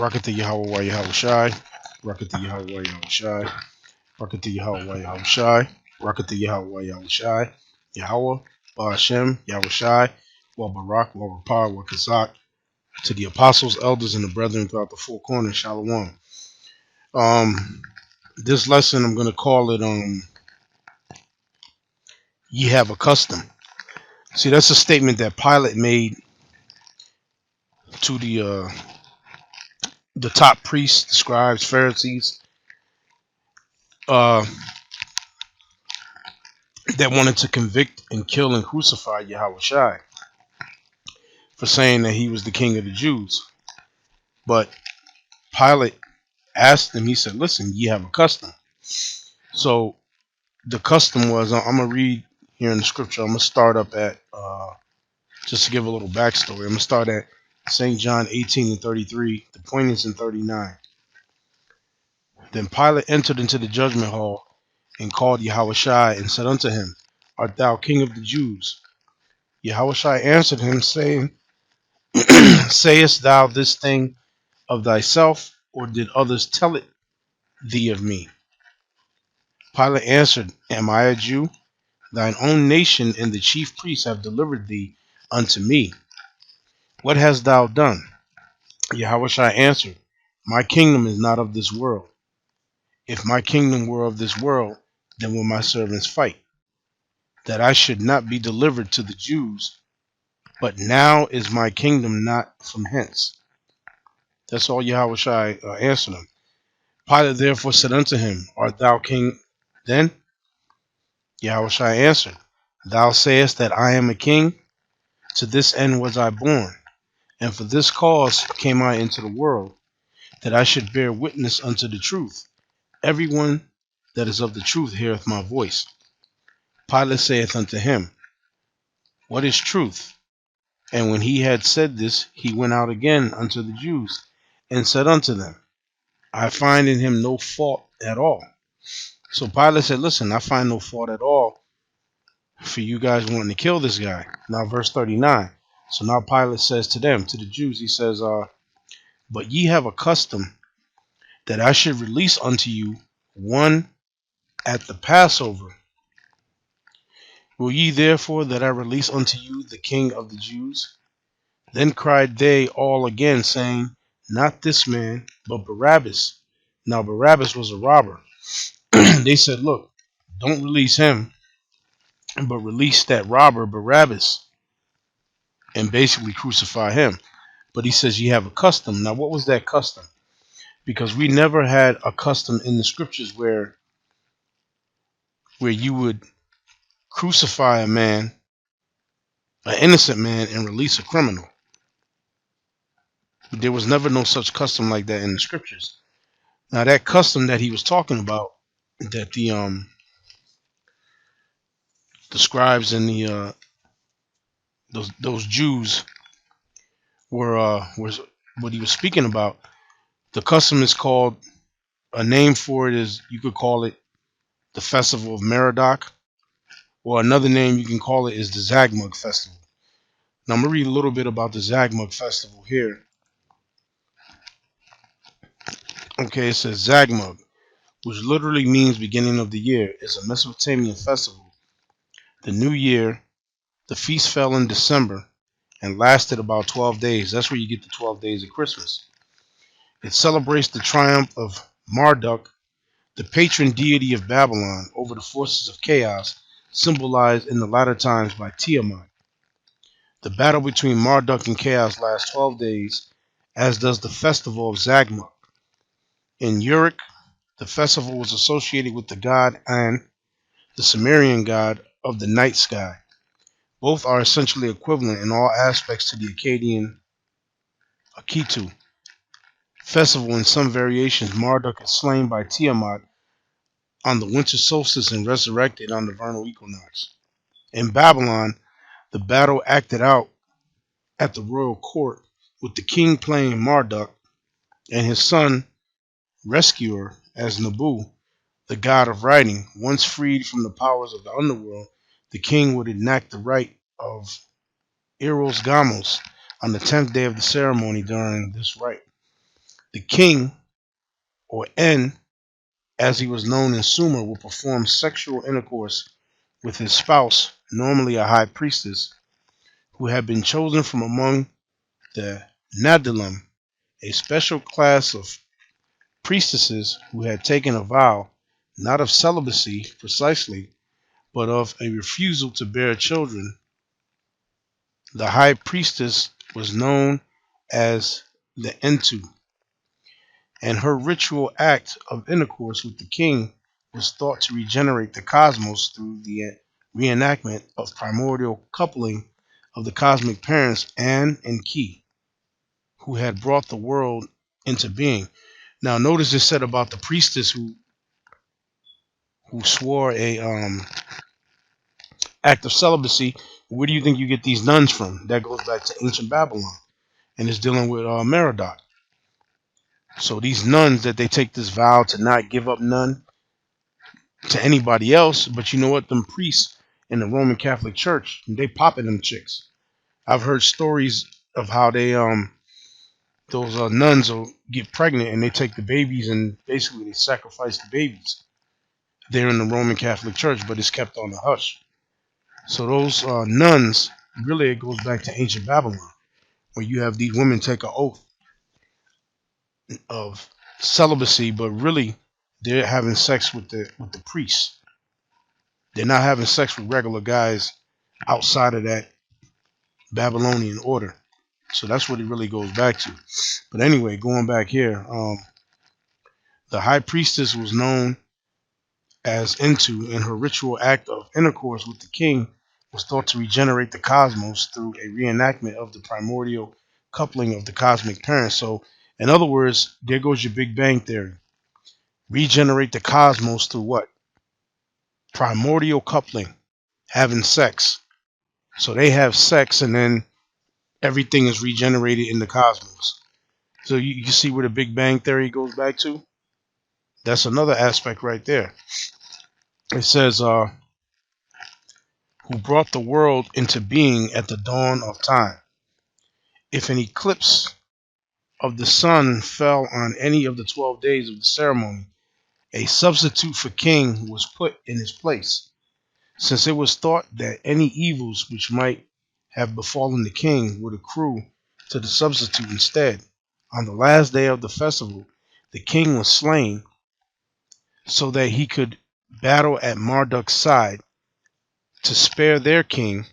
Rakata Yahweh Yahweh Shai. Rakata Yahweh Yahweh Shai. Rakata Yahweh Yahweh Shai. Rakata Yahweh Yahweh Shai. Yahweh, Ba'ashem, Yahweh Shai, Wa Barak, Wa Rapah, Wa Kazak. To the apostles, elders, and the brethren throughout the four corners, Shalom. Um, this lesson I'm gonna call it Ye have a custom. See, that's a statement that Pilate made to the top priests, the scribes, Pharisees, uh, that wanted to convict and kill and crucify Yahweh Shai for saying that he was the king of the Jews. But Pilate asked him, he said, listen, ye have a custom. So the custom was, I'm going to read here in the scripture. I'm going to start up at, just to give a little backstory, I'm going to start at St. John 18:33. The point is in 39. Then Pilate entered into the judgment hall and called Yahushua and said unto him, Art thou king of the Jews? Yahushua answered him, saying, Sayest thou this thing of thyself, or did others tell it thee of me? Pilate answered, Am I a Jew? Thine own nation and the chief priests have delivered thee unto me. What hast thou done? Yahushua answered, My kingdom is not of this world. If my kingdom were of this world, then would my servants fight, that I should not be delivered to the Jews. But now is my kingdom not from hence. That's all Yahushua answered him. Pilate therefore said unto him, Art thou king then? Yahushua answered, Thou sayest that I am a king? To this end was I born, and for this cause came I into the world, that I should bear witness unto the truth. Everyone that is of the truth heareth my voice. Pilate saith unto him, What is truth? And when he had said this, he went out again unto the Jews, and said unto them, I find in him no fault at all. So Pilate said, Listen, I find no fault at all for you guys wanting to kill this guy. Now verse 39. So now Pilate says to them, to the Jews, he says, But ye have a custom that I should release unto you one at the Passover. Will ye therefore that I release unto you the King of the Jews? Then cried they all again, saying, Not this man, but Barabbas. Now Barabbas was a robber. They said, Look, don't release him, but release that robber Barabbas, and basically crucify him. But he says, Ye have a custom. Now what was that custom? Because we never had a custom in the scriptures where you would crucify a man, an innocent man, and release a criminal. There was never no such custom like that in the scriptures. Now that custom that he was talking about, that the scribes and the those Jews were was what he was speaking about. The custom is called, a name for it is, you could call it the Festival of Merodach, or another name you can call it is the Zagmug Festival. Now I'm gonna read a little bit about the Zagmug Festival here. Okay, it says Zagmug, which literally means beginning of the year, is a Mesopotamian festival. The new year, the feast fell in December and lasted about 12 days. That's where you get the 12 days of Christmas. It celebrates the triumph of Marduk, the patron deity of Babylon, over the forces of chaos, symbolized in the latter times by Tiamat. The battle between Marduk and chaos lasts 12 days, as does the festival of Zagmuk. In Uruk, the festival was associated with the god An, the Sumerian god of the night sky. Both are essentially equivalent in all aspects to the Akkadian Akitu festival. In some variations, Marduk is slain by Tiamat on the winter solstice and resurrected on the vernal equinox. In Babylon, the battle acted out at the royal court, with the king playing Marduk and his son Rescuer as Nabu, the god of writing. Once freed from the powers of the underworld, the king would enact the rite of Eros Gamos on the 10th day of the ceremony. During this rite, The king, or En, as he was known in Sumer, will perform sexual intercourse with his spouse, normally a high priestess, who had been chosen from among the Nadilim, a special class of priestesses who had taken a vow, not of celibacy precisely, but of a refusal to bear children. The high priestess was known as the Entu, and her ritual act of intercourse with the king was thought to regenerate the cosmos through the reenactment of primordial coupling of the cosmic parents An and Ki, who had brought the world into being. Now, notice it said about the priestess who swore a act of celibacy. Where do you think you get these nuns from? That goes back to ancient Babylon, and it's dealing with Merodach. So these nuns that they take this vow to not give up none to anybody else, but you know what? Them priests in the Roman Catholic Church, they popping them chicks. I've heard stories of how they those nuns will get pregnant and they take the babies and basically they sacrifice the babies. They're in the Roman Catholic Church, but it's kept on the hush. So those nuns, really, it goes back to ancient Babylon, where you have these women take an oath of celibacy, but really they're having sex with the priests. They're not having sex with regular guys outside of that Babylonian order. So that's what it really goes back to. But anyway, going back here, the high priestess was known as Entu, and her ritual act of intercourse with the king was thought to regenerate the cosmos through a reenactment of the primordial coupling of the cosmic parents. So, in other words, there goes your Big Bang Theory. Regenerate the cosmos through what? Primordial coupling, having sex. So they have sex, and then everything is regenerated in the cosmos. So you see where the Big Bang Theory goes back to? That's another aspect right there. It says, who brought the world into being at the dawn of time. If an eclipse of the sun fell on any of the 12 days of the ceremony, a substitute for king was put in his place, since it was thought that any evils which might have befallen the king would accrue to the substitute instead. On the last day of the festival, the king was slain so that he could battle at Marduk's side. To spare their king,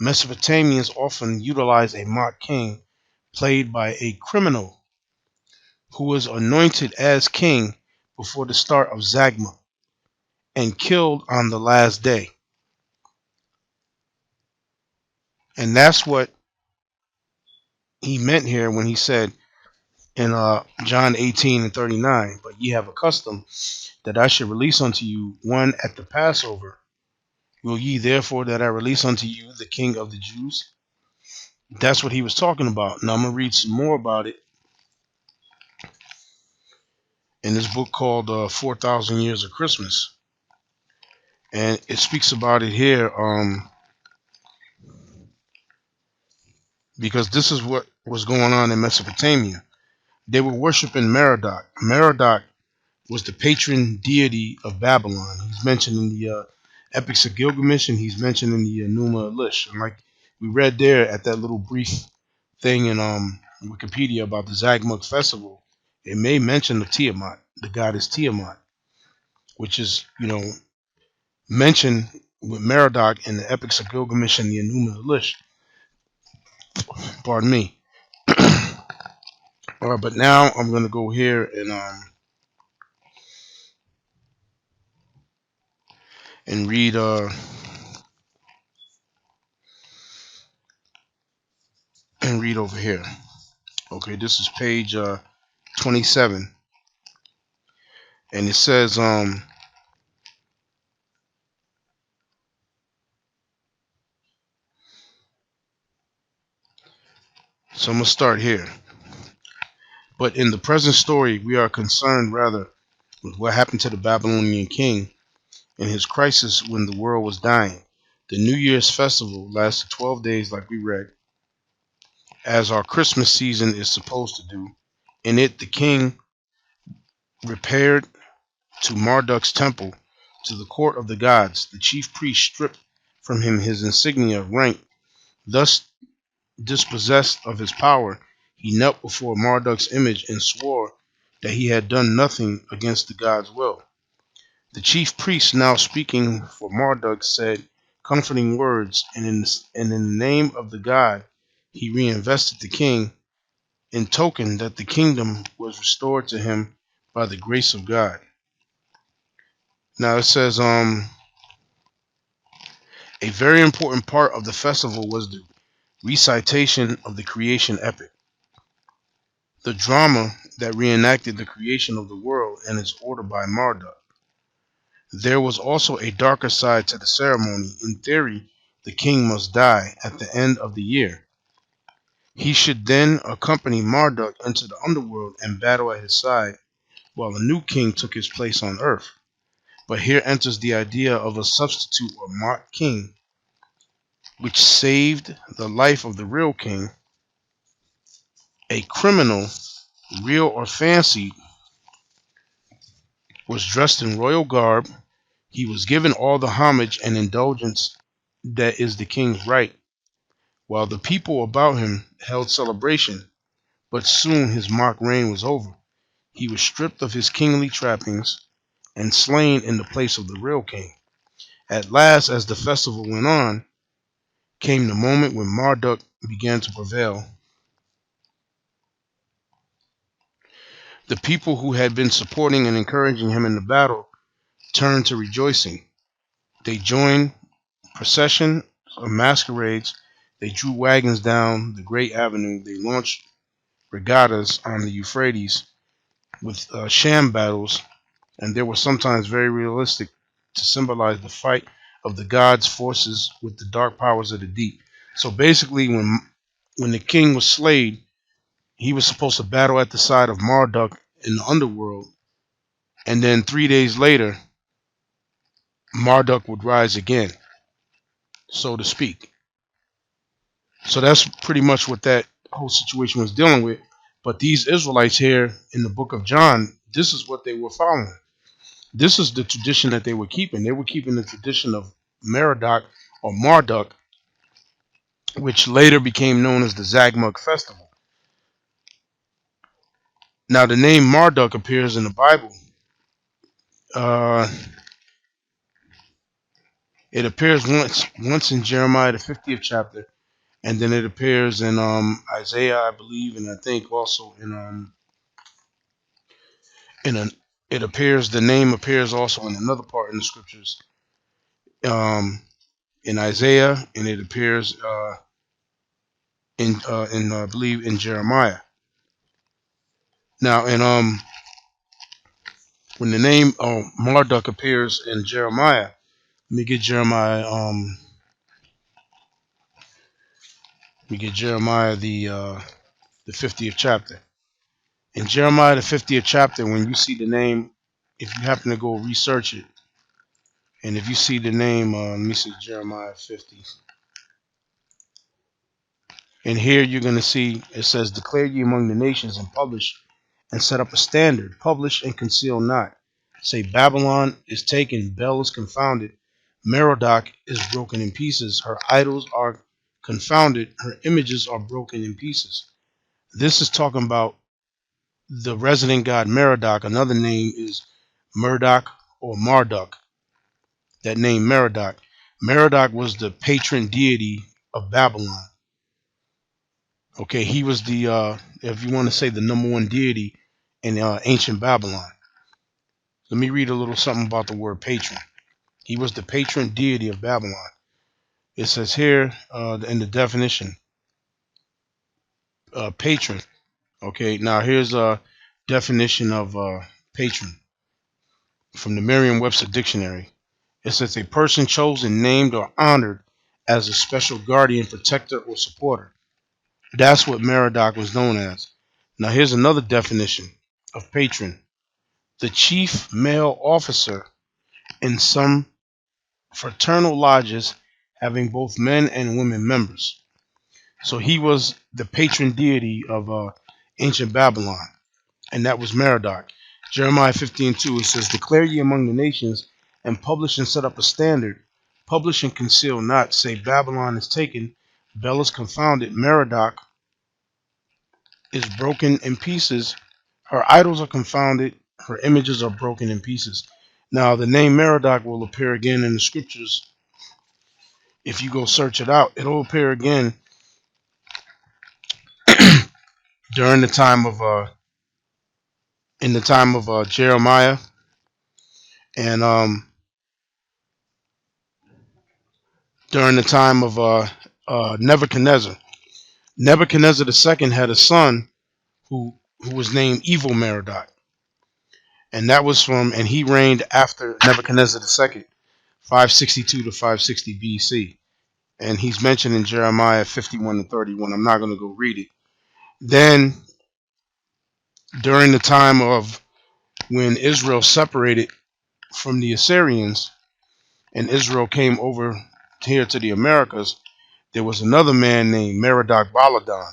Mesopotamians often utilized a mock king played by a criminal who was anointed as king before the start of Zagma and killed on the last day. And that's what he meant here when he said in John 18:39, but ye have a custom that I should release unto you one at the Passover. Will ye therefore that I release unto you the King of the Jews? That's what he was talking about. Now I'm going to read some more about it in this book called 4,000 Years of Christmas. And it speaks about it here because this is what was going on in Mesopotamia. They were worshiping Merodach. Merodach was the patron deity of Babylon. He's mentioned in the Epics of Gilgamesh, and he's mentioned in the Enuma Elish. And like we read there at that little brief thing in Wikipedia about the Zagmuk festival, it may mention the Tiamat, the goddess Tiamat, which is, mentioned with Merodach in the Epics of Gilgamesh and the Enuma Elish. Pardon me. All right, but now I'm going to go here and read over here. Okay, this is page 27, and it says so I'm gonna start here. But in the present story, we are concerned rather with what happened to the Babylonian king in his crisis when the world was dying. The New Year's festival lasted 12 days, like we read, as our Christmas season is supposed to do, In it, the king repaired to Marduk's temple, to the court of the gods. The chief priest stripped from him his insignia of rank. Thus dispossessed of his power, he knelt before Marduk's image and swore that he had done nothing against the god's will. The chief priest, now speaking for Marduk, said comforting words, and in the name of the god, he reinvested the king in token that the kingdom was restored to him by the grace of God. Now it says, a very important part of the festival was the recitation of the creation epic, the drama that reenacted the creation of the world and its order by Marduk. There was also a darker side to the ceremony. In theory, the king must die at the end of the year. He should then accompany Marduk into the underworld and battle at his side, while a new king took his place on earth. But here enters the idea of a substitute or mock king, which saved the life of the real king. A criminal, real or fancied, was dressed in royal garb. He was given all the homage and indulgence that is the king's right, while the people about him held celebration. But soon his mock reign was over. He was stripped of his kingly trappings and slain in the place of the real king. At last, as the festival went on, came the moment when Marduk began to prevail. The people who had been supporting and encouraging him in the battle turned to rejoicing. They joined procession of masquerades. They drew wagons down the great avenue. They launched regattas on the Euphrates with sham battles, and they were sometimes very realistic to symbolize the fight of the gods' forces with the dark powers of the deep. So basically, when the king was slain, he was supposed to battle at the side of Marduk in the underworld, and then 3 days later, Marduk would rise again, so to speak. So that's pretty much what that whole situation was dealing with. But these Israelites here in the book of John, this is what they were following. This is the tradition that they were keeping. They were keeping the tradition of Merodach or Marduk, which later became known as the Zagmug Festival. Now, the name Marduk appears in the Bible. It appears once in Jeremiah, the 50th chapter, and then it appears in Isaiah, I believe, and I think also in an it appears the name appears also in another part in the scriptures, um, in Isaiah, and it appears in I believe in Jeremiah. Now, and when the name Marduk appears in Jeremiah, let me get Jeremiah. Let me get Jeremiah the 50th chapter. In Jeremiah the 50th chapter, when you see the name, if you happen to go research it, and if you see the name, let me see Jeremiah 50. And here you're going to see it says, "Declare ye among the nations and publish and set up a standard, publish and conceal not. Say, Babylon is taken, Bel is confounded, Merodach is broken in pieces, her idols are confounded, her images are broken in pieces." This is talking about the resident god Merodach. Another name is Murdoch or Marduk. That name Merodach. Merodach was the patron deity of Babylon. Okay, he was the, if you want to say, the number one deity in ancient Babylon. Let me read a little something about the word patron. He was the patron deity of Babylon. It says here in the definition, patron. Okay, now here's a definition of patron from the Merriam-Webster dictionary. It says a person chosen, named, or honored as a special guardian, protector, or supporter. That's what Merodach was known as. Now here's another definition of patron: the chief male officer in some fraternal lodges having both men and women members. So he was the patron deity of ancient Babylon. and that was Merodach. Jeremiah 15:2, it says, "Declare ye among the nations, and publish and set up a standard. Publish and conceal not. Say, Babylon is taken, Bel is confounded, Merodach is broken in pieces. Her idols are confounded, her images are broken in pieces." Now, the name Merodach will appear again in the scriptures. If you go search it out, it'll appear again during the time of Jeremiah, and during the time of Nebuchadnezzar. Nebuchadnezzar II had a son who was named Evil Merodach, and he reigned after Nebuchadnezzar II, 562 to 560 BC, and he's mentioned in Jeremiah 51 to 31. I'm not going to go read it. Then, during the time of when Israel separated from the Assyrians and Israel came over here to the Americas, there was another man named Merodach Baladan,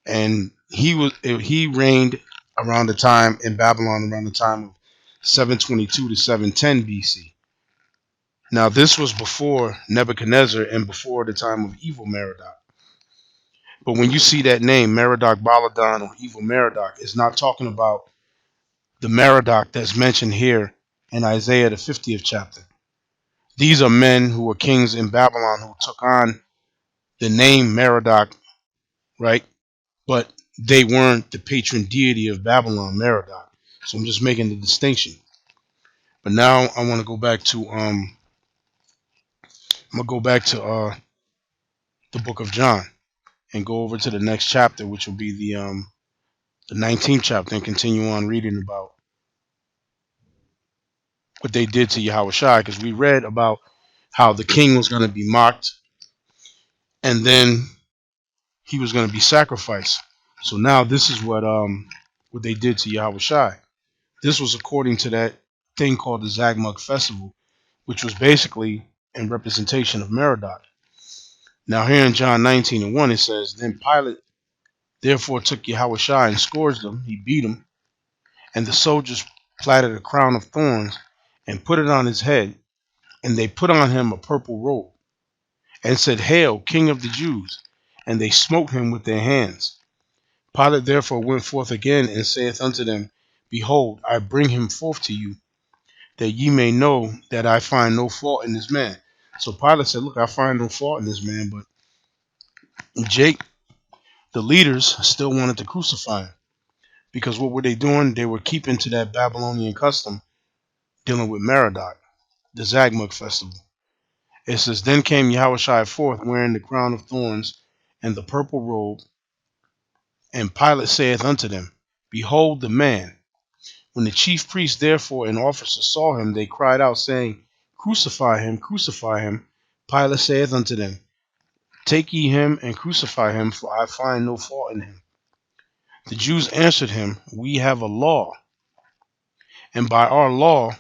and he reigned around the time in Babylon around the time of 722 to 710 BC. Now this was before Nebuchadnezzar and before the time of Evil Merodach. But when you see that name Merodach Baladan or Evil Merodach, it's not talking about the Merodach that's mentioned here in Isaiah the 50th chapter. These are men who were kings in Babylon who took on the name Merodach, right? But they weren't the patron deity of Babylon, Merodach. So I'm just making the distinction. But now I want to go back to the book of John and go over to the next chapter, which will be the 19th chapter, and continue on reading about what they did to Yahushua, because we read about how the king was going to be mocked and then he was going to be sacrificed. So now this is what they did to Yahushua. This was according to that thing called the Zagmug Festival, which was basically in representation of Merodach. Now here in John 19 and 1 it says, "Then Pilate therefore took Yahushua and scourged him, he beat him, and the soldiers platted a crown of thorns and put it on his head, and they put on him a purple robe, and said, Hail, King of the Jews! And they smote him with their hands. Pilate therefore went forth again and saith unto them, Behold, I bring him forth to you, that ye may know that I find no fault in this man." So Pilate said, "Look, I find no fault in this man," but Jake, the leaders, still wanted to crucify him, because what were they doing? They were keeping to that Babylonian custom dealing with Merodach, the Zagmug festival. It says, "Then came Yahushua forth, wearing the crown of thorns and the purple robe, and Pilate saith unto them, Behold the man. When the chief priests therefore and officers saw him, they cried out, saying, Crucify him, crucify him. Pilate saith unto them, Take ye him and crucify him, for I find no fault in him. The Jews answered him, We have a law, and by our law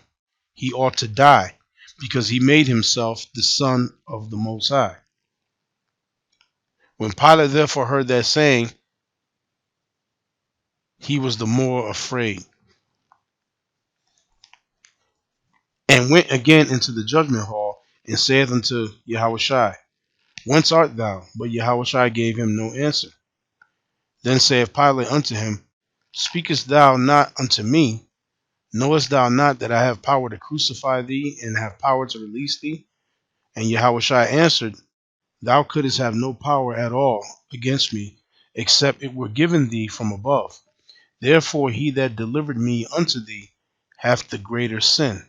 he ought to die, because he made himself the Son of the Most High. When Pilate therefore heard that saying, he was the more afraid, and went again into the judgment hall, and saith unto Yahushua, Whence art thou? But Yahushua gave him no answer. Then saith Pilate unto him, Speakest thou not unto me? Knowest thou not that I have power to crucify thee, and have power to release thee? And Yahushua answered, Thou couldst have no power at all against me, except it were given thee from above. Therefore he that delivered me unto thee hath the greater sin.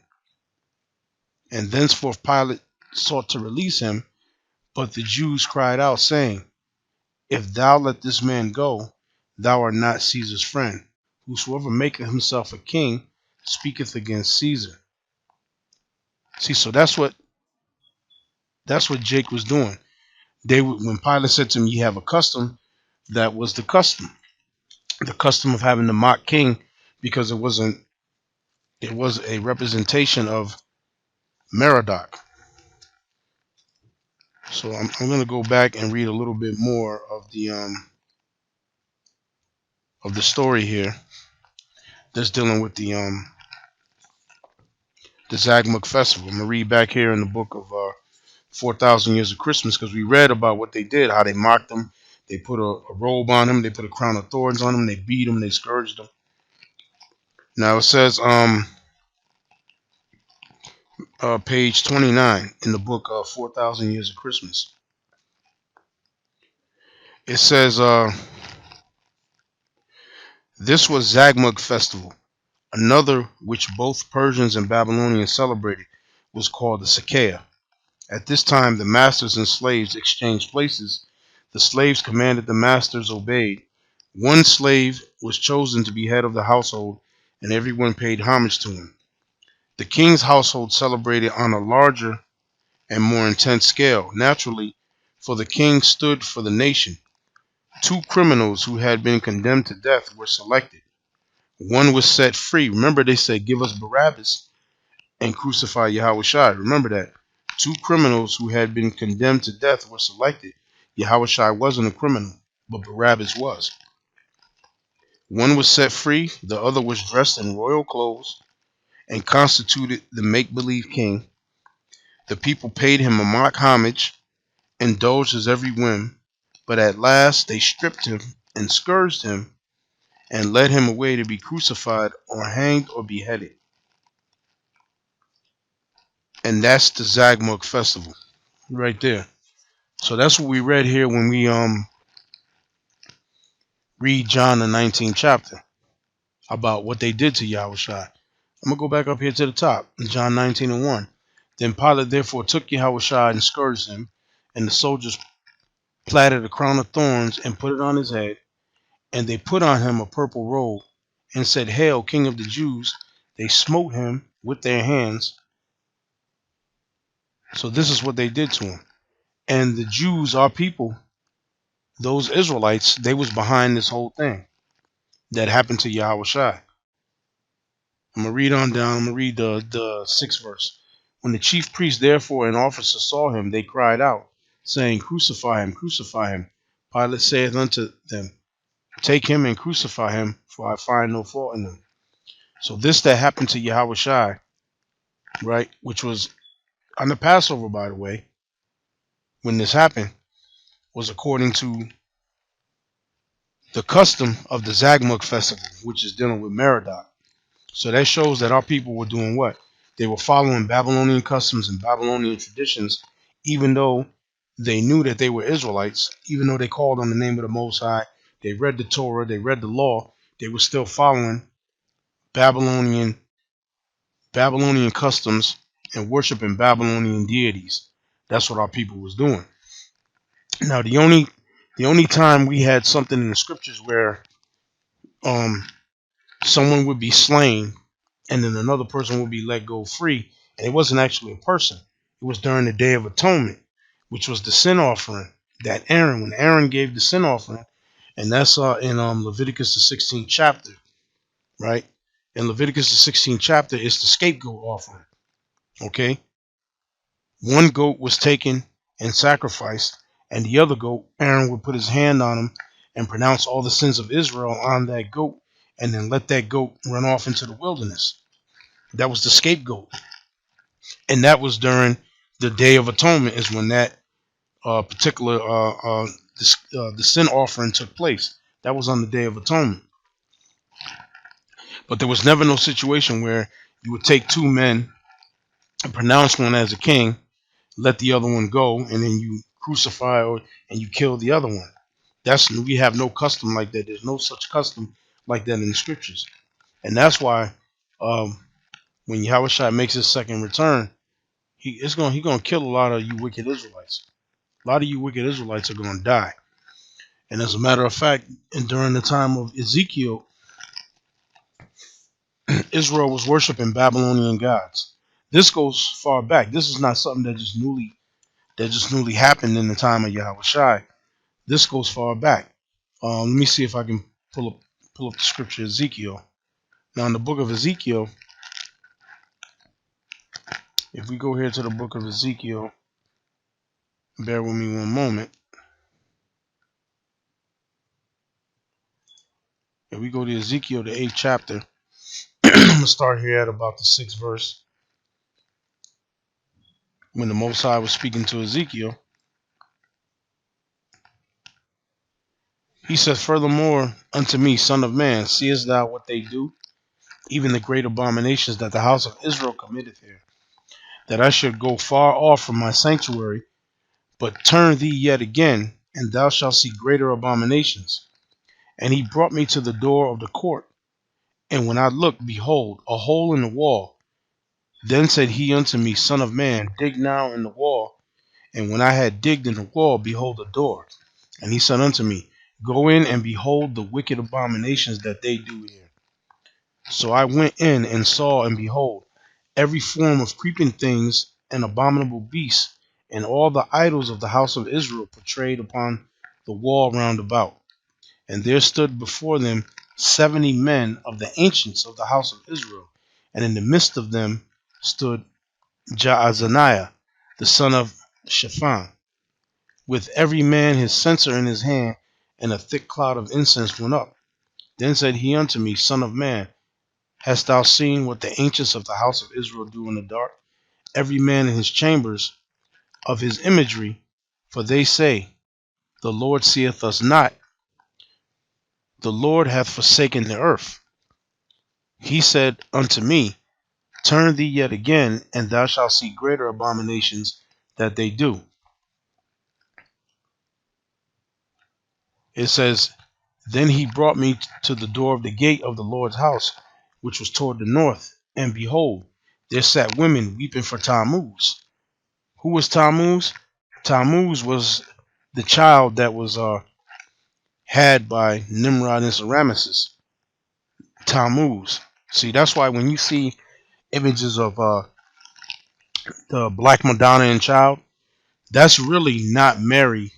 And thenceforth Pilate sought to release him, but the Jews cried out, saying, If thou let this man go, thou art not Caesar's friend. Whosoever maketh himself a king speaketh against Caesar. See, so that's what Jake was doing. When Pilate said to him, "Ye have a custom," that was the custom of having the mock king, because it was a representation of Merodach. So I'm going to go back and read a little bit more of the story here. that's dealing with the Zagmuk festival. I'm gonna read back here in the book of 4,000 Years of Christmas, because we read about what they did, how they mocked him. They put a robe on him. They put a crown of thorns on him. They beat him. They scourged him. Now it says, page 29 in the book of 4,000 Years of Christmas. It says, this was Zagmuk festival. Another which both Persians and Babylonians celebrated was called the Sakeah. At this time, the masters and slaves exchanged places. The slaves commanded, the masters obeyed. One slave was chosen to be head of the household, and everyone paid homage to him. The king's household celebrated on a larger and more intense scale, naturally, for the king stood for the nation. Two criminals who had been condemned to death were selected. One was set free. Remember, they said, give us Barabbas and crucify Yahushua. Remember that. Two criminals who had been condemned to death were selected. Yahushua wasn't a criminal, but Barabbas was. One was set free, the other was dressed in royal clothes and constituted the make-believe king. The people paid him a mock homage, indulged his every whim, but at last they stripped him and scourged him and led him away to be crucified or hanged or beheaded. And that's the Zagmuk festival right there. So that's what we read here when we read John the 19th chapter about what they did to Yahushua. I'm gonna go back up here to the top, John 19:1. Then Pilate therefore took Yahushua and scourged him, and the soldiers platted a crown of thorns and put it on his head, and they put on him a purple robe, and said, Hail, King of the Jews! They smote him with their hands. So this is what they did to him. And the Jews, our people, those Israelites, they was behind this whole thing that happened to Yahushua. I'm going to read on down. I'm going to read the 6th verse. When the chief priests, therefore, and officers saw him, they cried out, saying, Crucify him, crucify him. Pilate saith unto them, Take him and crucify him, for I find no fault in him. So this that happened to Yahushua, right, which was on the Passover, by the way, when this happened, was according to the custom of the Zagmuk festival, which is dealing with Merodach. So that shows that our people were doing what? They were following Babylonian customs and Babylonian traditions, even though they knew that they were Israelites, even though they called on the name of the Most High, they read the Torah, they read the law, they were still following Babylonian customs and worshiping Babylonian deities. That's what our people was doing. Now the only time we had something in the scriptures where someone would be slain and then another person would be let go free, and it wasn't actually a person. It was during the Day of Atonement, which was the sin offering that when Aaron gave the sin offering, and that's in Leviticus the 16th chapter, right? In Leviticus the 16th chapter, it's the scapegoat offering. Okay, one goat was taken and sacrificed, and the other goat, Aaron would put his hand on him and pronounce all the sins of Israel on that goat, and then let that goat run off into the wilderness. That was the scapegoat. And that was during the Day of Atonement, is when that particular the sin offering took place. That was on the Day of Atonement. But there was never no situation where you would take two men and pronounce one as a king, let the other one go, and then you crucify and you kill the other one. We have no custom like that. There's no such custom like that in the scriptures, and that's why when Yahushua makes his second return, he's gonna kill a lot of you wicked Israelites. A lot of you wicked Israelites are gonna die. And as a matter of fact, and during the time of Ezekiel, Israel was worshiping Babylonian gods. This goes far back. This is not something that just newly happened in the time of Yahushua. This goes far back. Let me see if I can pull up the scripture Ezekiel. Now in the book of Ezekiel, if we go here to the book of Ezekiel, bear with me one moment. If we go to Ezekiel, the 8th chapter, I'm going to start here at about the 6th verse. When the Most High was speaking to Ezekiel, he said, "Furthermore unto me, son of man, seest thou what they do, even the great abominations that the house of Israel committeth here, that I should go far off from my sanctuary, but turn thee yet again, and thou shalt see greater abominations." And he brought me to the door of the court, and when I looked, behold, a hole in the wall. Then said he unto me, Son of man, dig now in the wall. And when I had digged in the wall, behold, a door. And he said unto me, Go in and behold the wicked abominations that they do here. So I went in and saw, and behold, every form of creeping things and abominable beasts, and all the idols of the house of Israel portrayed upon the wall round about. And there stood before them 70 men of the ancients of the house of Israel, and in the midst of them stood Jaazaniah, the son of Shaphan, with every man his censer in his hand, and a thick cloud of incense went up. Then said he unto me, Son of man, hast thou seen what the ancients of the house of Israel do in the dark? Every man in his chambers of his imagery, for they say, The Lord seeth us not, the Lord hath forsaken the earth. He said unto me, Turn thee yet again, and thou shalt see greater abominations that they do. It says, Then he brought me to the door of the gate of the Lord's house, which was toward the north. And behold, there sat women weeping for Tammuz. Who was Tammuz? Tammuz was the child that was had by Nimrod and Semiramis. Tammuz. See, that's why when you see images of the Black Madonna and child, that's really not Mary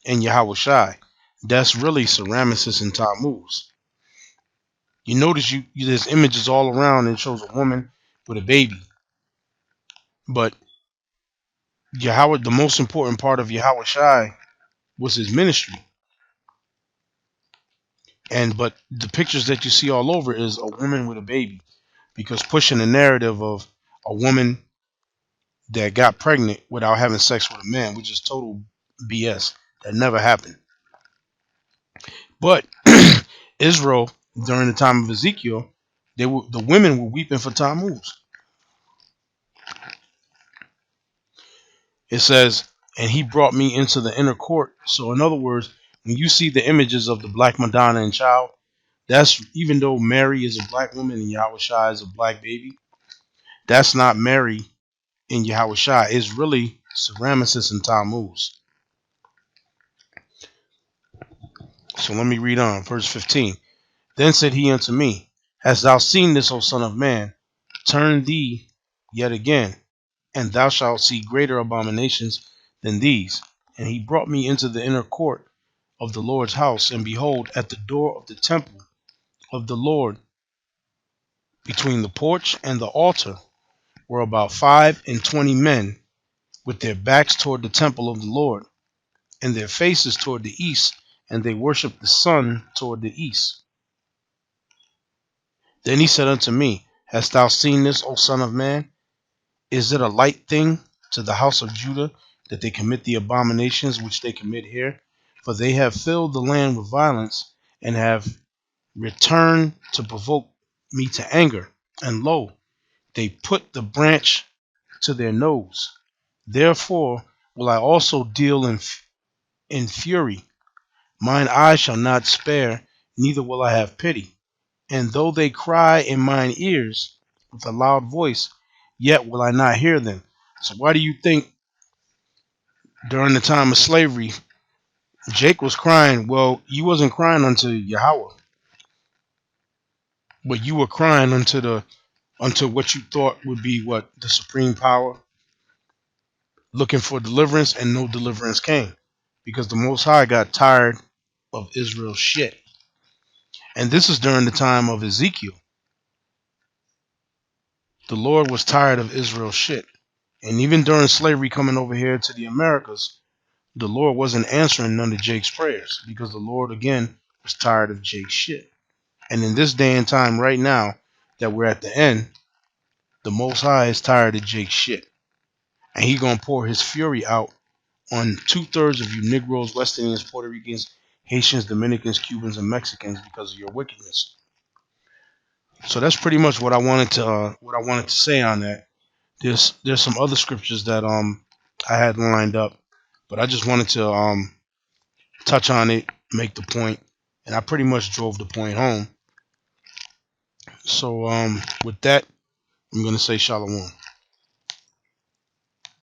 and Yahushai. That's really Semiramis and Tammuz. You notice there's images all around and it shows a woman with a baby. But Yahweh, the most important part of Yahushai was his ministry. But the pictures that you see all over is a woman with a baby, because pushing the narrative of a woman that got pregnant without having sex with a man, which is total BS. That never happened. But Israel, during the time of Ezekiel, the women were weeping for Tammuz. It says, and he brought me into the inner court. So in other words, when you see the images of the Black Madonna and child, that's, even though Mary is a black woman and Yahushua is a black baby, that's not Mary and Yahushua. It's really Semiramis and Tammuz. So let me read on, verse 15. Then said he unto me, Hast thou seen this, O son of man? Turn thee yet again, and thou shalt see greater abominations than these. And he brought me into the inner court of the Lord's house, and behold, at the door of the temple of the Lord, between the porch and the altar, were about 25 men, with their backs toward the temple of the Lord, and their faces toward the east, and they worshipped the sun toward the east. Then he said unto me, Hast thou seen this, O son of man? Is it a light thing to the house of Judah that they commit the abominations which they commit here? For they have filled the land with violence, and have returned to provoke me to anger. And lo, they put the branch to their nose. Therefore will I also deal in fury. Mine eye shall not spare, neither will I have pity. And though they cry in mine ears with a loud voice, yet will I not hear them. So why do you think during the time of slavery, Jake was crying? Well, you wasn't crying unto Yahweh, but you were crying unto what you thought would be what, the supreme power, looking for deliverance, and no deliverance came, because the Most High got tired of Israel's shit. And this is during the time of Ezekiel. The Lord was tired of Israel's shit. And even during slavery coming over here to the Americas, the Lord wasn't answering none of Jake's prayers, because the Lord again was tired of Jake's shit. And in this day and time right now, that we're at the end, the Most High is tired of Jake's shit, and he gonna pour his fury out on 2/3 of you Negroes, West Indians, Puerto Ricans, Haitians, Dominicans, Cubans, and Mexicans because of your wickedness. So that's pretty much what I wanted to say on that. There's some other scriptures that I had lined up, but I just wanted to touch on it, make the point, and I pretty much drove the point home. So with that, I'm gonna say shalom.